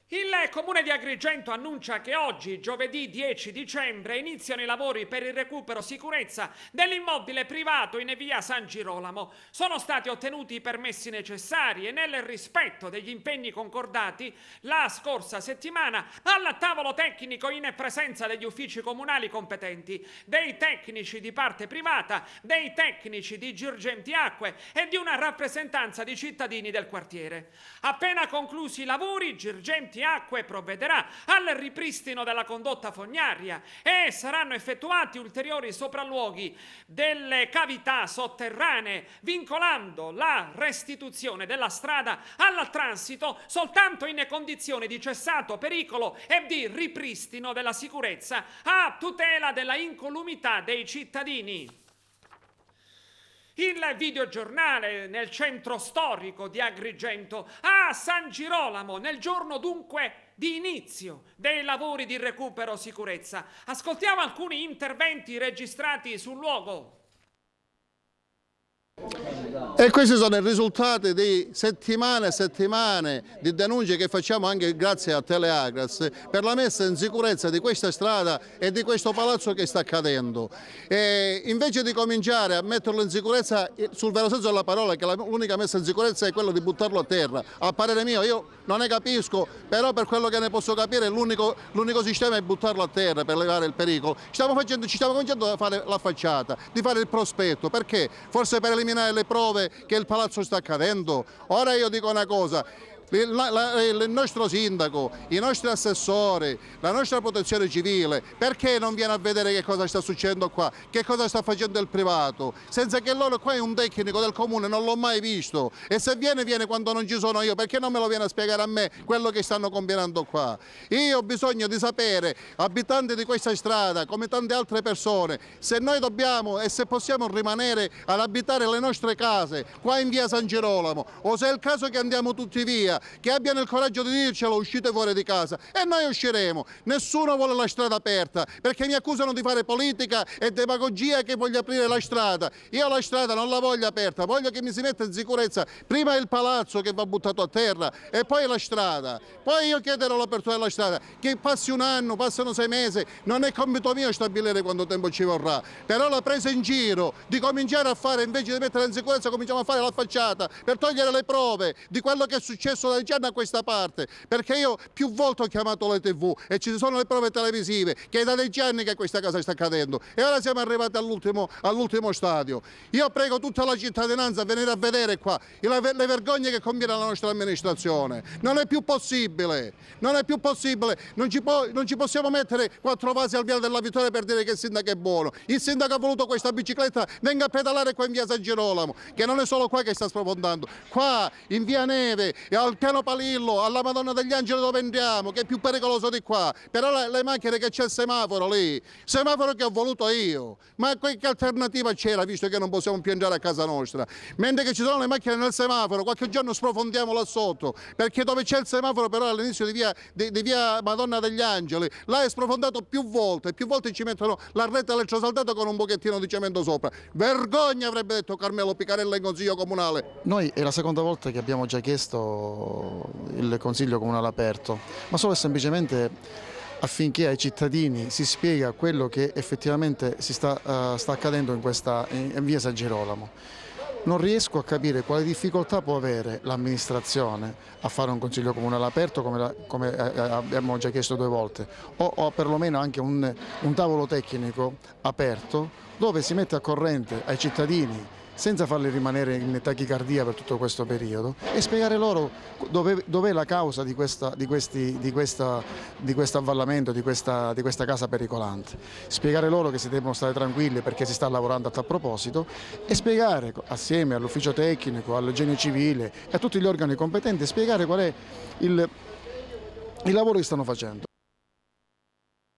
Il Comune di Agrigento annuncia che oggi, giovedì 10 dicembre, iniziano i lavori per il recupero sicurezza dell'immobile privato in via San Girolamo. Sono stati ottenuti i permessi necessari e nel rispetto degli impegni concordati la scorsa settimana al tavolo tecnico in presenza degli uffici comunali competenti, dei tecnici di parte privata, dei tecnici di Girgenti Acque e di una rappresentanza di cittadini del quartiere. Appena conclusi i lavori, Girgenti Acque provvederà al ripristino della condotta fognaria e saranno effettuati ulteriori sopralluoghi delle cavità sotterranee, vincolando la restituzione della strada al transito soltanto in condizioni di cessato pericolo e di ripristino della sicurezza a tutela della incolumità dei cittadini. Il videogiornale nel centro storico di Agrigento, a San Girolamo, nel giorno dunque di inizio dei lavori di recupero sicurezza. Ascoltiamo alcuni interventi registrati sul luogo. E questi sono i risultati di settimane e settimane di denunce che facciamo anche grazie a Teleagras per la messa in sicurezza di questa strada e di questo palazzo che sta cadendo. E invece di cominciare a metterlo in sicurezza sul vero senso della parola, che l'unica messa in sicurezza è quella di buttarlo a terra. A parere mio, io non ne capisco, però per quello che ne posso capire l'unico sistema è buttarlo a terra per levare il pericolo. Ci stiamo cominciando a fare la facciata, di fare il prospetto, perché? Forse per eliminare le prove che il palazzo sta cadendo. Ora io dico una cosa: il nostro sindaco, i nostri assessori, la nostra protezione civile, perché non viene a vedere che cosa sta succedendo qua, che cosa sta facendo il privato, senza che loro, qua è un tecnico del comune, non l'ho mai visto, e se viene quando non ci sono io, perché non me lo viene a spiegare a me quello che stanno combinando qua? Io ho bisogno di sapere, abitanti di questa strada, come tante altre persone, se noi dobbiamo e se possiamo rimanere ad abitare le nostre case qua in via San Girolamo, o se è il caso che andiamo tutti via, che abbiano il coraggio di dircelo: uscite fuori di casa, e noi usciremo. Nessuno vuole la strada aperta, perché mi accusano di fare politica e demagogia, che voglio aprire la strada. Io la strada non la voglio aperta, voglio che mi si metta in sicurezza prima il palazzo che va buttato a terra e poi la strada. Poi io chiederò l'apertura della strada, che passi un anno, passano 6 mesi, non è compito mio stabilire quanto tempo ci vorrà, però la presa in giro di cominciare a fare, invece di metterla in sicurezza, cominciamo a fare la facciata per togliere le prove di quello che è successo da giorni a questa parte, perché io più volte ho chiamato le TV e ci sono le prove televisive che è da 10 anni che questa casa sta cadendo, e ora siamo arrivati all'ultimo stadio. Io prego tutta la cittadinanza a venire a vedere qua le vergogne che conviene la nostra amministrazione. Non è più possibile, non ci possiamo mettere 4 vasi al Viale della Vittoria per dire che il sindaco è buono. Il sindaco ha voluto questa bicicletta, venga a pedalare qua in via San Girolamo, che non è solo qua che sta sprofondando, qua in via Neve, al Piano Palillo, alla Madonna degli Angeli dove andiamo, che è più pericoloso di qua. Però le macchine, che c'è il semaforo lì, semaforo che ho voluto io, ma che alternativa c'era, visto che non possiamo più entrare a casa nostra? Mentre che ci sono le macchine nel semaforo, qualche giorno sprofondiamo là sotto, perché dove c'è il semaforo però all'inizio di via Madonna degli Angeli, là è sprofondato più volte ci mettono la rete elettrosaldata con un pochettino di cemento sopra. Vergogna, avrebbe detto Carmelo Picarella in Consiglio Comunale. Noi è la seconda volta che abbiamo già chiesto il Consiglio Comunale aperto, ma solo e semplicemente affinché ai cittadini si spiega quello che effettivamente sta accadendo in via San Girolamo. Non riesco a capire quale difficoltà può avere l'amministrazione a fare un Consiglio Comunale aperto, come abbiamo già chiesto 2 volte, o perlomeno anche un tavolo tecnico aperto dove si mette a corrente ai cittadini, senza farli rimanere in tachicardia per tutto questo periodo, e spiegare loro dov'è la causa di questo avvallamento, di questa casa pericolante. Spiegare loro che si devono stare tranquilli perché si sta lavorando a tal proposito, e spiegare assieme all'ufficio tecnico, al genio civile e a tutti gli organi competenti, spiegare qual è il lavoro che stanno facendo.